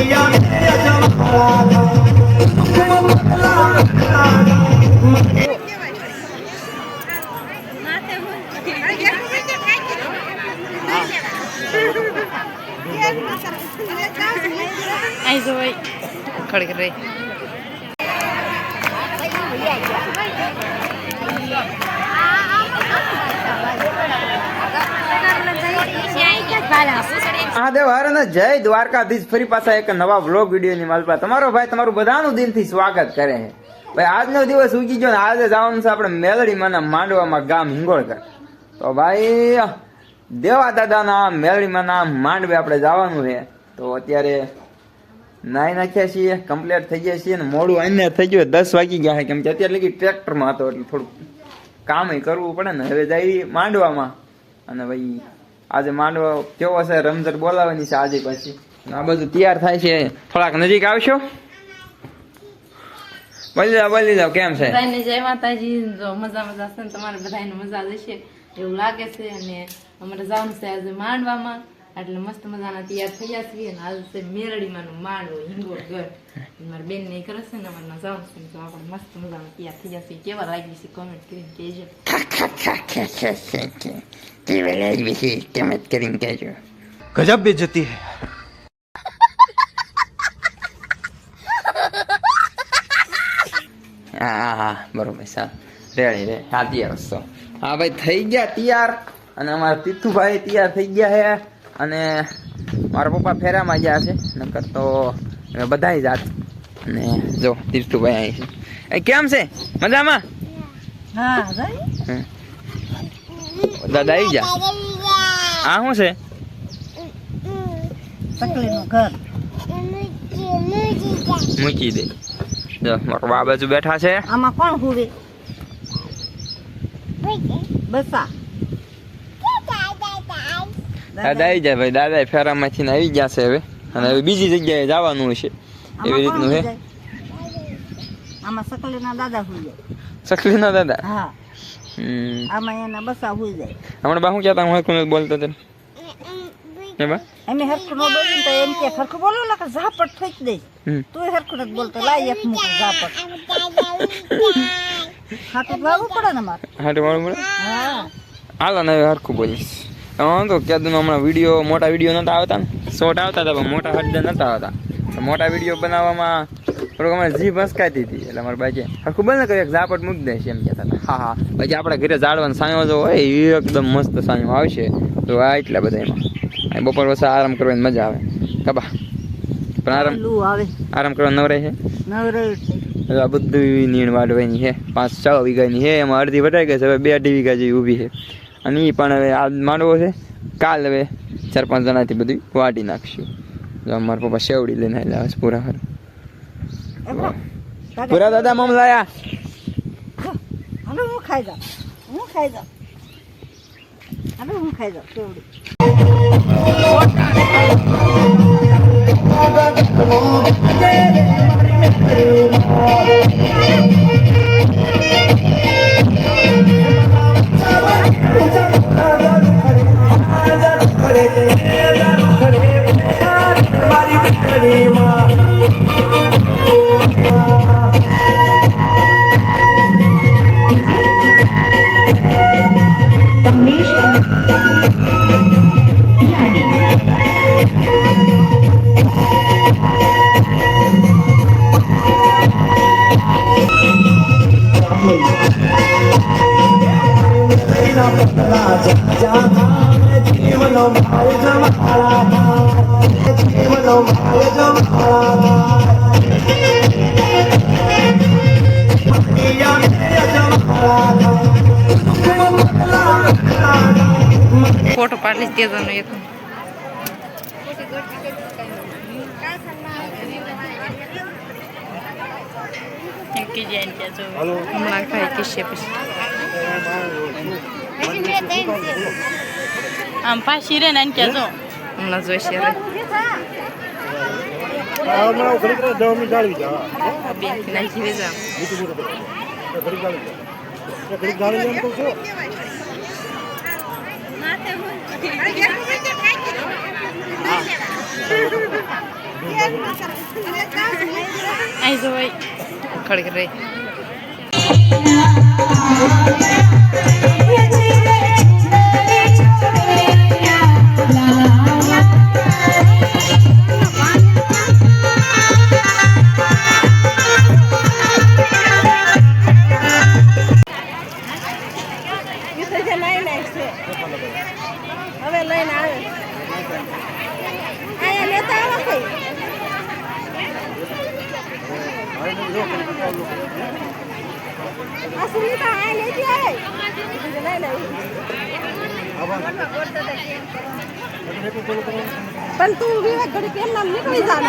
Ai rồi, khởi cái này. Mahadev હર અને જય દ્વારકાધીશ. ફરી પાછા એક નવા વ્લોગ વિડીયોની માલપા તમારો ભાઈ તમારું બધાનું દિલથી સ્વાગત કરે છે. ભાઈ આજનો દિવસ ઉગી ગયો ને આજે જવાનું છે આપણે મેલડીમાંના માંડવામાં ગામ હિંગોળકર. તો ભાઈ દેવા દાદાના મેલડીમાંના માંડવે આપણે જવાનું છે. તો અત્યારે નાઈ નાખ્યા છીએ, કમ્પ્લીટ થઈ ગયા છીએ ને મોડું આઈને થઈ ગયું 10 વાગી ગયા છે, કેમ કે અત્યારે લગી ટ્રેક્ટરમાં હતો એટલે થોડું કામ કરવું પડે ને. હવે જઈ માંડવામાં અને ભાઈ આજે માંડવો કેવો છે રમઝટ બોલાવવાની છે આજે. પછી આ બધું તૈયાર થાય છે. થોડાક નજીક આવશો, બોલી જાવ કેમ છે? જય માતાજી. જો મજા છે ને તમારે બધાને મજા જશે એવું લાગે છે. અને અમારે જવાનું છે આજે માંડવામાં, એટલે મસ્ત મજાના તૈયાર થઈ ગયા છીએ. અને આજે છે મેરડીમાંનું માંડવો હિંગોળગઢ. મારી બેન ને કરે છે ને અમારે જવાનું છે, તો આપણે મસ્ત મજાના તૈયાર થઈ ગયા છીએ. કેવા લાગી છે કોમેન્ટ કરીને કહેજો. કેવા લાગી છે કમેન્ટ કરીને કહેજો. ગજબ બેइज्जती है. હા બરોબર સર રેડી રે. હા તૈયાર છો? હા ભાઈ થઈ ગયા તૈયાર. અને અમારા તીથુભાઈ તૈયાર થઈ ગયા છે. અને મારા પપ્પા ફેરામાં ગયા છે, નકર તો બધા જાત. અને જો તીથુભાઈ અહીં છે. એ કેમ છે? મજામાં? હા દાદા આવી જા. આ શું છે? સકલીનું ઘર મૂકી દે. જો મારા બા બાજુ બેઠા છે. આમાં કોણ હુવે? બસા દાદા આવી જાય ભાઈ. દાદા ફેરામાંથી આવી ગયા છે હવે, અને હવે બીજી જગ્યાએ જવાનું છે. એવી રીતનું છે. આમાં સકલીના દાદા હુઈ જાય. સકલીના દાદા? હા. આમાં એના બસા હુઈ જાય. હમણાં બા શું કહેતા? હું હરખું બોલતો હતો ને બા. એમે હરખું ન બોલ્યું તો એમ કે હરખું બોલો ને કે ઝાપટ ઠોકી દઈશ. તું હરખું નથી બોલતો. લાય એક મૂક ઝાપટ. હાટું વાળવું પડે ને મારે. હાટું વાળવું પડે? હા હાલો ને હરખું બોલીશ. તો ક્યાં હમણાં વિડીયો મોટા વિડીયો નતા આવતા ને, શોર્ટ આવતા હતા પણ મોટા હદ નતા આવતા. તો મોટા વિડીયો બનાવવામાં થોડુંક અમારે જીભ હસકાતી હતી. એટલે અમારે બાજે હરખું બોલ ને કે એક ઝાપટ મૂકી દઈશ એમ કહેતા હતા. હા હા. પછી આપણા ઘરે ઝાડવાનો સાયો જો હોય એકદમ મસ્ત સાયો આવશે. તો આ એટલા બધા એમાં બપોર વચ્ચે આરામ કરવાની મજા આવે. ખબા પણ આરામ કરવા નવરાય છે. આ બધું નીણ વાડવાની છે. 5-6 વીઘાની છે. એમાં અડધી વટાઈ ગઈ છે, હવે 2-2.5 વીઘા જેવી ઊભી છે. અને એ પણ હવે આ માંડવો છે. કાલ હવે 4-5 જણાથી બધું વાટી નાખશું. જો મારા પપ્પા શેવડી લઈને આવેલા છે પૂરા હાર. પૂરા દાદા મમ લાયા. હવે હું ખાઈ જાઉં શેવડી. ફોટો પાડી દેવાનો એક. હમણાં ખાઈ કિસ્સે પછી આમ પાછી રે ને ક્યાં જો હમણાં જોઈશે રે. બેન નાખી વેજા અહીં જો ભાઈ ખડક રહી હવે લઈને આવે અહીંયા લેતા આવો કઈ આ સુનિતા આ લેતી આવે લઈ લે પણ તું વિવેક ઘડી કેમ નામ નીકળી જા